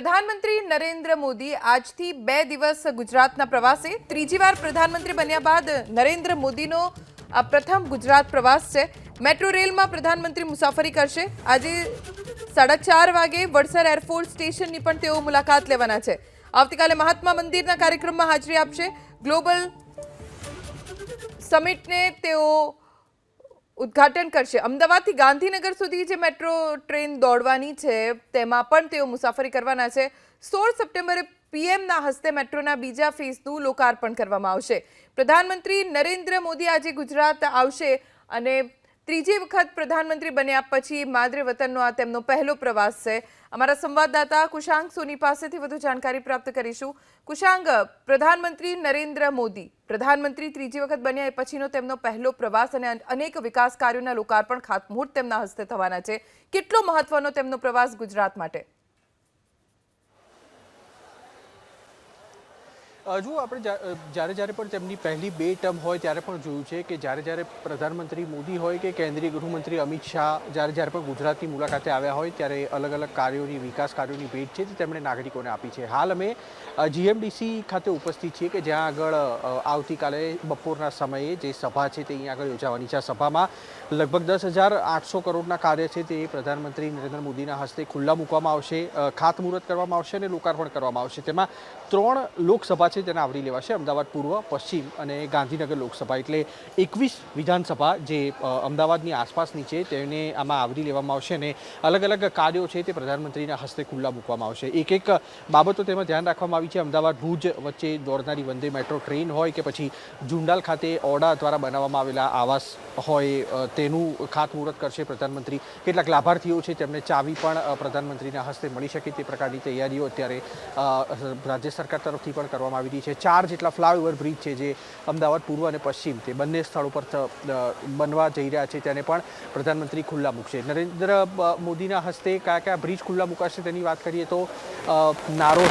પ્રધાનમંત્રી નરેન્દ્ર મોદી આજથી 2 દિવસ ગુજરાતના પ્રવાસે ત્રીજી વાર પ્રધાનમંત્રી બન્યા બાદ નરેન્દ્ર મોદીનો આ પ્રથમ ગુજરાત પ્રવાસ છે। મેટ્રો રેલમાં પ્રધાનમંત્રી મુસાફરી કરશે। આજે 4:30 વાગે વડસર એરફોર્સ સ્ટેશનની પણ તેઓ મુલાકાત લેવાના છે। આવતીકાલે મહાત્મા મંદિરના કાર્યક્રમમાં હાજરી આપશે। ગ્લોબલ સમિટને તેઓ ઉદ્ઘાટન કરશે। અમદાવાદથી ગાંધીનગર સુધી જે મેટ્રો ટ્રેન દોડવાની છે તેમાં પણ તેઓ મુસાફરી કરવાના છે। 16 સપ્ટેમ્બરે પીએમના હસ્તે મેટ્રોના બીજા ફેઝનું લોકાર્પણ કરવામાં આવશે। પ્રધાનમંત્રી નરેન્દ્ર મોદી આજે ગુજરાત આવશે અને ત્રીજી વખત પ્રધાનમંત્રી બન્યા પછી માદરે વતનનો આ તેમનો પહેલો પ્રવાસ છે। અમારા સંવાદદાતા કુશાંગ સોની પાસેથી વધુ જાણકારી प्राप्त કરીશું। કુશાંગ, પ્રધાનમંત્રી નરેન્દ્ર મોદી પ્રધાનમંત્રી ત્રીજી વખત બન્યા એ પછીનો તેમનો પહેલો પ્રવાસ અને અનેક વિકાસ કાર્યોના લોકાર્પણ ખાતમુહૂર્ત તેમના હસ્તે થવાના છે। કેટલો મહત્વનો તેમનો પ્રવાસ ગુજરાત માટે? જો આપણે જ્યારે જ્યારે પણ તેમની પહેલી 2 ટર્મ હોય ત્યારે પણ જોયું છે કે જ્યારે જ્યારે પ્રધાનમંત્રી મોદી હોય કે કેન્દ્રીય ગૃહમંત્રી અમિત શાહ જ્યારે જ્યારે પણ ગુજરાતની મુલાકાતે આવ્યા હોય ત્યારે અલગ અલગ કાર્યોની વિકાસ કાર્યોની ભેટ છે તે તેમણે નાગરિકોને આપી છે। હાલ અમે જીએમડીસી ખાતે ઉપસ્થિત છીએ કે જ્યાં આગળ આવતીકાલે બપોરના સમયે જે સભા છે તે અહીં આગળ યોજાવાની છે। આ સભામાં લગભગ 10,800 કરોડના કાર્ય છે તે પ્રધાનમંત્રી નરેન્દ્ર મોદીના હસ્તે ખુલ્લા મૂકવામાં આવશે, ખાતમુહૂર્ત કરવામાં આવશે અને લોકાર્પણ કરવામાં આવશે। તેમાં 3 લોકસભા છે તેને આવરી લેવાશે, અમદાવાદ પૂર્વ, પશ્ચિમ અને ગાંધીનગર લોકસભા, એટલે 21 વિધાનસભા જે અમદાવાદની આસપાસની છે તેને આમાં આવરી લેવામાં આવશે અને અલગ અલગ કાર્યો છે તે પ્રધાનમંત્રીના હસ્તે ખુલ્લા મૂકવામાં આવશે। એક એક બાબતો તેમાં ધ્યાન રાખવામાં આવી છે। અમદાવાદ ભુજ વચ્ચે દોડનારી વંદે મેટ્રો ટ્રેન હોય કે પછી જુંડાલ ખાતે ઓડા દ્વારા બનાવવામાં આવેલા આવાસ હોય તેનું ખાતમુહૂર્ત કરશે પ્રધાનમંત્રી। કેટલાક લાભાર્થીઓ છે તેમને ચાવી પણ પ્રધાનમંત્રીના હસ્તે મળી શકે તે પ્રકારની તૈયારીઓ અત્યારે રાજ્ય સરકાર તરફથી પણ કરવામાં આવી રહી છે। 4 જેટલા ફ્લાયઓવર બ્રિજ છે જે અમદાવાદ પૂર્વ અને પશ્ચિમ તે બંને સ્થળો પર બનવા જઈ રહ્યા છે તેને પણ પ્રધાનમંત્રી ખુલ્લા મૂકશે। નરેન્દ્ર મોદીના હસ્તે કયા કયા બ્રિજ ખુલ્લા મૂકાશે તેની વાત કરીએ તો નારો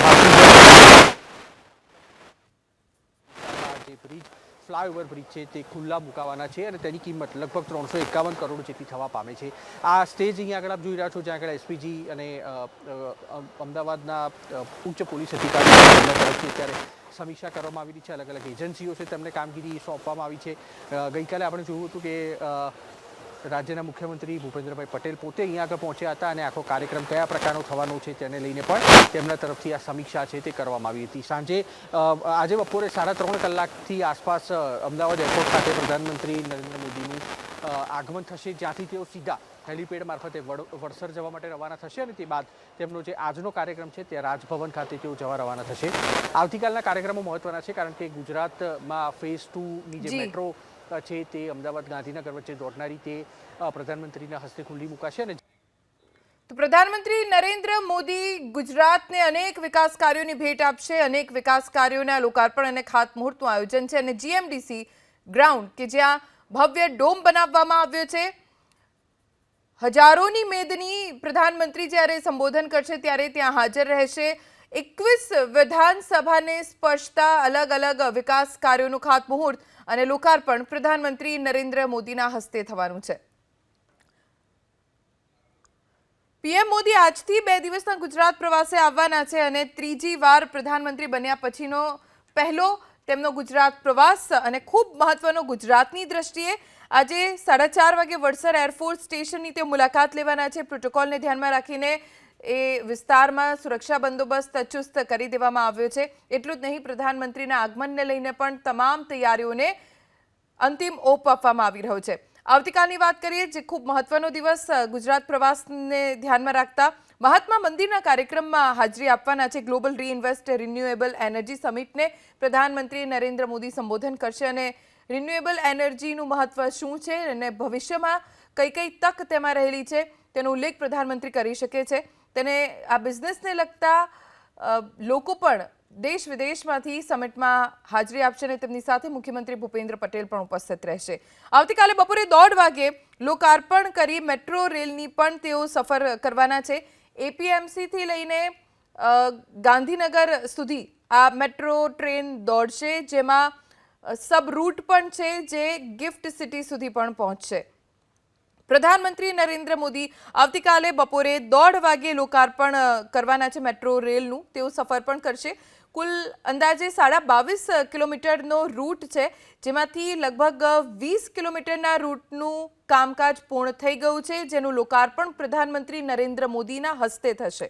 જે બ્રિજ ફ્લાયઓવર બ્રિજ છે તે ખુલ્લા મુકાવાના છે અને તેની કિંમત લગભગ 351 કરોડ જેટલી થવા પામે છે। આ સ્ટેજ અહીંયા આગળ આપ જોઈ રહ્યા છો જ્યાં આગળ એસપીજી અને અમદાવાદના ઉચ્ચ પોલીસ અધિકારીઓ તરફથી અત્યારે સમીક્ષા કરવામાં આવી રહી છે। અલગ અલગ એજન્સીઓ છે તેમને કામગીરી સોંપવામાં આવી છે। ગઈકાલે આપણે જોયું હતું કે રાજ્યના મુખ્યમંત્રી ભૂપેન્દ્રભાઈ પટેલ પોતે અહીંયા આગળ પહોંચ્યા હતા અને આખો કાર્યક્રમ કયા પ્રકારનો થવાનો છે તેને લઈને પણ તેમના તરફથી આ સમીક્ષા છે તે કરવામાં આવી હતી। સાંજે આજે બપોરે 3.5 કલાકથી આસપાસ અમદાવાદ એરપોર્ટ ખાતે પ્રધાનમંત્રી નરેન્દ્ર મોદીનું આગમન થશે, જ્યાંથી તેઓ સીધા હેલિપેડ મારફતે વડસર જવા માટે રવાના થશે અને તે બાદ તેમનો જે આજનો કાર્યક્રમ છે તે રાજભવન ખાતે તેઓ જવા રવાના થશે। આવતીકાલના કાર્યક્રમો મહત્વના છે કારણ કે ગુજરાતમાં ફેઝ 2ની જે મેટ્રો છે તે અમદાવાદ ગાંધીનગર વચ્ચે દોડનારી તે પ્રધાનમંત્રીના હસ્તે ખુલ્લી મુકાશે। અને તો પ્રધાનમંત્રી નરેન્દ્ર મોદી ગુજરાતને અનેક વિકાસ કાર્યોની ભેટ આપશે। અનેક વિકાસ કાર્યોના લોકાર્પણ અને ખાતમુહૂર્તનું આયોજન છે અને જીએમડીસી ગ્રાઉન્ડ કે જ્યાં ભવ્ય ડોમ બનાવવામાં આવ્યો છે, હજારોની મેદની પ્રધાનમંત્રી જ્યારે સંબોધન કરશે ત્યારે ત્યાં હાજર રહેશે। 21 વિધાનસભાને સ્પર્શતા અલગ અલગ વિકાસ કાર્યોનું ખાતમુહૂર્ત અને લોકાર્પણ પ્રધાનમંત્રી નરેન્દ્ર મોદીના હસ્તે થવાનું છે। પીએમ મોદી આજથી 2 દિવસના ગુજરાત પ્રવાસે આવવાના છે અને ત્રીજી વાર પ્રધાનમંત્રી બન્યા પછીનો પહેલો તેમનો ગુજરાત પ્રવાસ અને ખૂબ મહત્વનો ગુજરાતની દ્રષ્ટિએ આજે 4:30 વાગે વડસર એરફોર્સ સ્ટેશનની તે મુલાકાત લેવાના છે। પ્રોટોકોલને ધ્યાનમાં રાખીને એ વિસ્તારમાં સુરક્ષા બંદોબસ્ત ચુસ્ત કરી દેવામાં આવ્યો છે। એટલું જ નહીં, પ્રધાનમંત્રીના આગમનને લઈને પણ તમામ તૈયારીઓને અંતિમ ઓપ આપવામાં આવી રહ્યો છે। આવતીકાલની વાત કરીએ જે ખૂબ મહત્વનો દિવસ ગુજરાત પ્રવાસને ધ્યાનમાં રાખતા મહાત્મા મંદિરના કાર્યક્રમમાં હાજરી આપવાના છે। ગ્લોબલ રીઇન્વેસ્ટ રિન્યુએબલ એનર્જી સમિટને પ્રધાનમંત્રી નરેન્દ્ર મોદી સંબોધન કરશે અને રિન્યુએબલ એનર્જીનું મહત્વ શું છે અને ભવિષ્યમાં કઈ કઈ તક તેમાં રહેલી છે તેનો ઉલ્લેખ પ્રધાનમંત્રી કરી શકે છે। તેને આ બિઝનેસને લગતા લોકો પણ દેશ વિદેશમાંથી સમિટમાં હાજરી આપશે અને તેમની સાથે મુખ્યમંત્રી ભૂપેન્દ્ર પટેલ પણ ઉપસ્થિત રહેશે। આવતીકાલે બપોરે 1:30 વાગે લોકાર્પણ કરી મેટ્રો રેલની પણ તેઓ સફર કરવાના છે। એપીએમસીથી લઈને ગાંધીનગર સુધી આ મેટ્રો ટ્રેન દોડશે, જેમાં સબ રૂટ પણ છે જે ગિફ્ટ સિટી સુધી પણ પહોંચશે। પ્રધાનમંત્રી નરેન્દ્ર મોદી આવતીકાલે બપોરે 1:30 વાગે લોકાર્પણ કરવાના છે મેટ્રો રેલનું. તેઓ સફર પણ કરશે. કુલ અંદાજે 22.5 કિલોમીટરનો રૂટ છે, જેમાંથી લગભગ 20 કિલોમીટરના રૂટનું કામકાજ પૂર્ણ થઈ ગયું છે, જેનું લોકાર્પણ પ્રધાનમંત્રી નરેન્દ્ર મોદીના હસ્તે થશે.